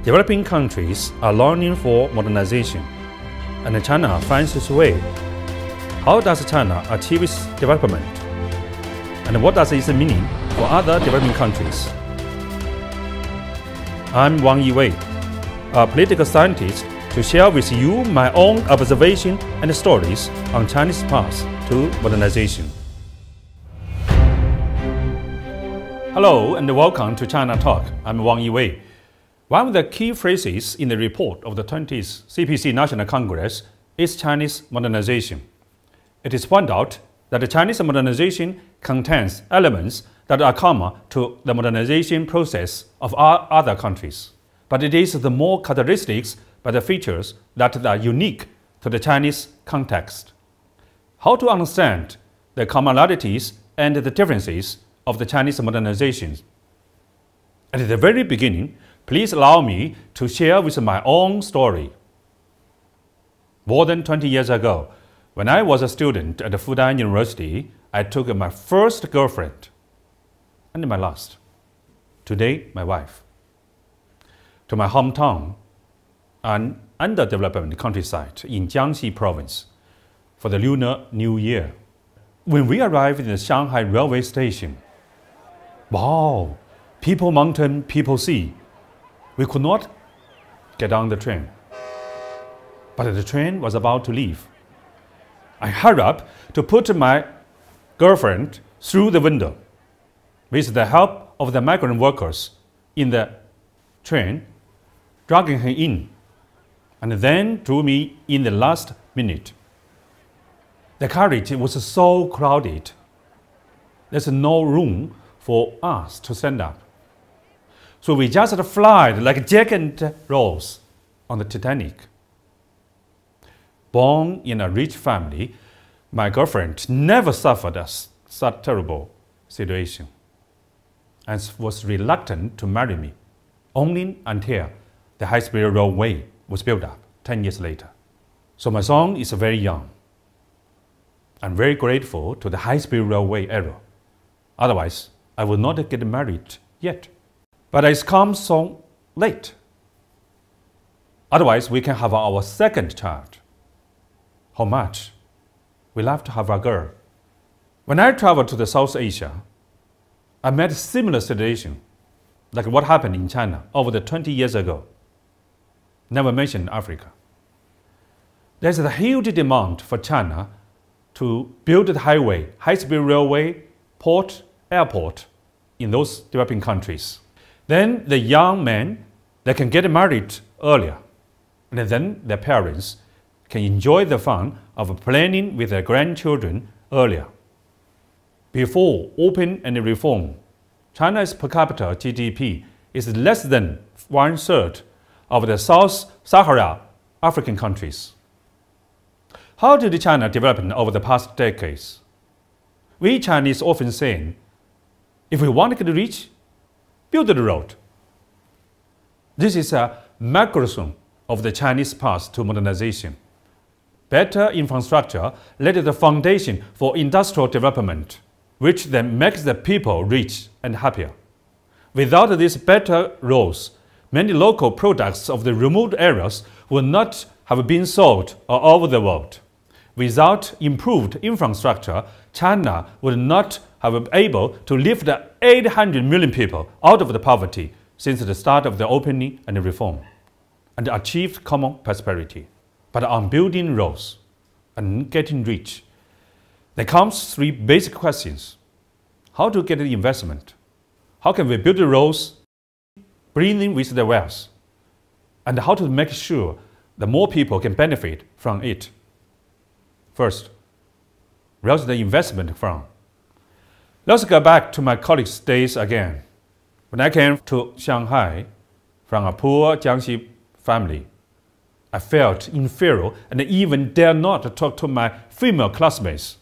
Developing countries are longing for modernization, and China finds its way. How does China achieve its development? And what does it mean for other developing countries? I'm Wang Yiwei, a political scientist, to share with you my own observation and stories on Chinese path to modernization. Hello and welcome to China Talk. I'm Wang Yiwei. One of the key phrases in the report of the 20th CPC National Congress is Chinese modernization. It is pointed out that the Chinese modernization contains elements that are common to the modernization process of other countries, but it is the more characteristics by the features that are unique to the Chinese context. How to understand the commonalities and the differences of the Chinese modernization? At the very beginning, please allow me to share with my own story. More than 20 years ago, when I was a student at Renmin University, I took my first girlfriend and my last. Today, my wife. To my hometown, an underdeveloped countryside in Jiangxi province, for the Lunar New Year. When we arrived in the Shanghai railway station, wow, people mountain, people sea. We could not get on the train, but the train was about to leave. I hurried up to put my girlfriend through the window with the help of the migrant workers in the train, dragging her in, and then drew me in the last minute. The carriage was so crowded, there's no room for us to stand up. So we just flied like Jack and Rose on the Titanic. Born in a rich family, my girlfriend never suffered such terrible situation and was reluctant to marry me, only until the high-speed railway was built up 10 years later. So my son is very young. I'm very grateful to the high-speed railway era. Otherwise, I would not get married yet. But it's come so late. Otherwise, we can have our second child. How much? We love to have a girl. When I traveled to the South Asia, I met a similar situation, like what happened in China over the 20 years ago. Never mentioned Africa. There's a huge demand for China to build the highway, high-speed railway, port, airport in those developing countries. Then the young men, they can get married earlier, and then their parents can enjoy the fun of planning with their grandchildren earlier. Before open and reform, China's per capita GDP is less than 1/3 of the Sub-Saharan African countries. How did China develop over the past decades? We Chinese often say, if we want to get rich, build the road. This is a macrocosm of the Chinese path to modernization. Better infrastructure laid the foundation for industrial development, which then makes the people rich and happier. Without these better roads, many local products of the remote areas would not have been sold all over the world. Without improved infrastructure, China would not have been able to lift 800 million people out of the poverty since the start of the opening and reform, and achieved common prosperity. But on building roads and getting rich, there comes three basic questions. How to get the investment? How can we build the roads, bring in with the wealth? And how to make sure that more people can benefit from it? First, where's the investment from? Let's go back to my college days again. When I came to Shanghai from a poor Jiangxi family, I felt inferior and even dared not talk to my female classmates.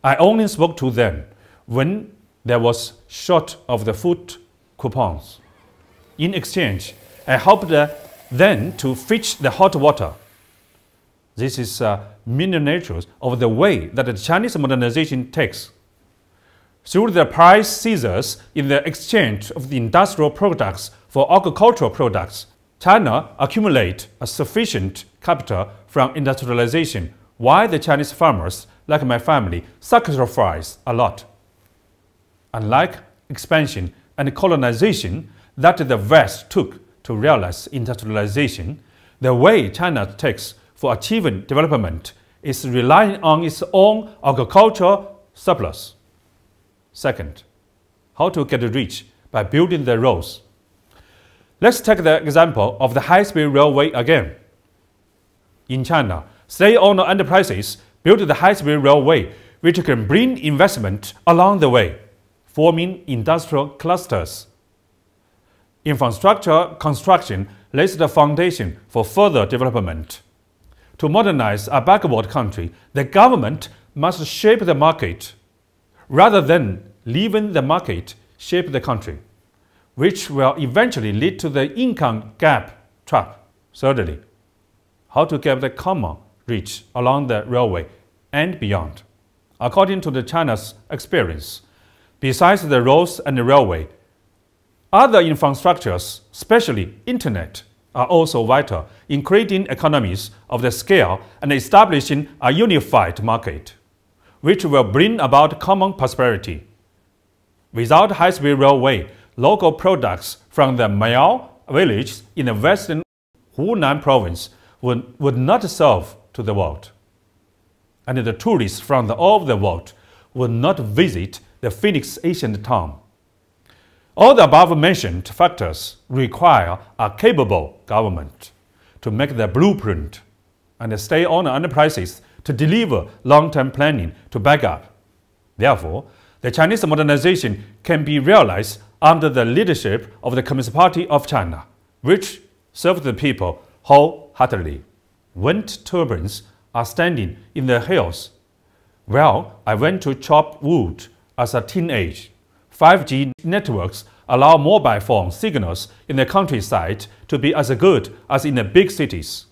I only spoke to them when there was short of the food coupons. In exchange, I helped them to fetch the hot water. This is miniatures of the way that the Chinese modernization takes. Through the price scissors in the exchange of the industrial products for For agricultural products, China accumulates a sufficient capital from industrialization, while the Chinese farmers, like my family, sacrifice a lot. Unlike expansion and colonization that the West took to realize industrialization, the way China takes for achieving development is relying on its own agricultural surplus. Second, how to get rich by building the roads. Let's take the example of the high-speed railway again. In China, state-owned enterprises build the high-speed railway, which can bring investment along the way, forming industrial clusters. Infrastructure construction lays the foundation for further development. To modernize a backward country, the government must shape the market, rather than leaving the market shape the country, which will eventually lead to the income gap trap. Thirdly, how to get the common reach along the railway and beyond. According to China's experience, besides the roads and the railway, other infrastructures, especially internet, are also vital in creating economies of the scale and establishing a unified market, which will bring about common prosperity. Without high-speed railway, local products from the Miao village in the western Hunan province would not serve to the world, and the tourists from all over the world would not visit the Phoenix ancient town. All the above-mentioned factors require a capable government to make the blueprint and state-owned enterprises to deliver long-term planning to back up. Therefore, the Chinese modernization can be realized under the leadership of the Communist Party of China, which serves the people wholeheartedly. Wind turbines are standing in the hills. Well, I went to chop wood as a teenager. 5G networks allow mobile phone signals in the countryside to be as good as in the big cities.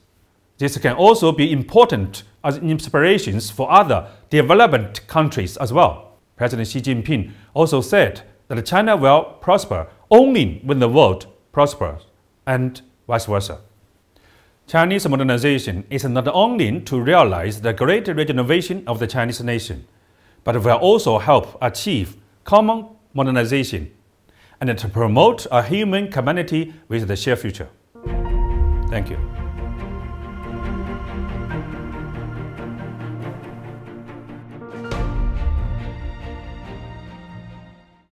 This can also be important as inspirations for other developed countries as well. President Xi Jinping also said that China will prosper only when the world prospers, and vice versa. Chinese modernization is not only to realize the great regeneration of the Chinese nation, but will also help achieve common modernization and to promote a human community with the shared future. Thank you.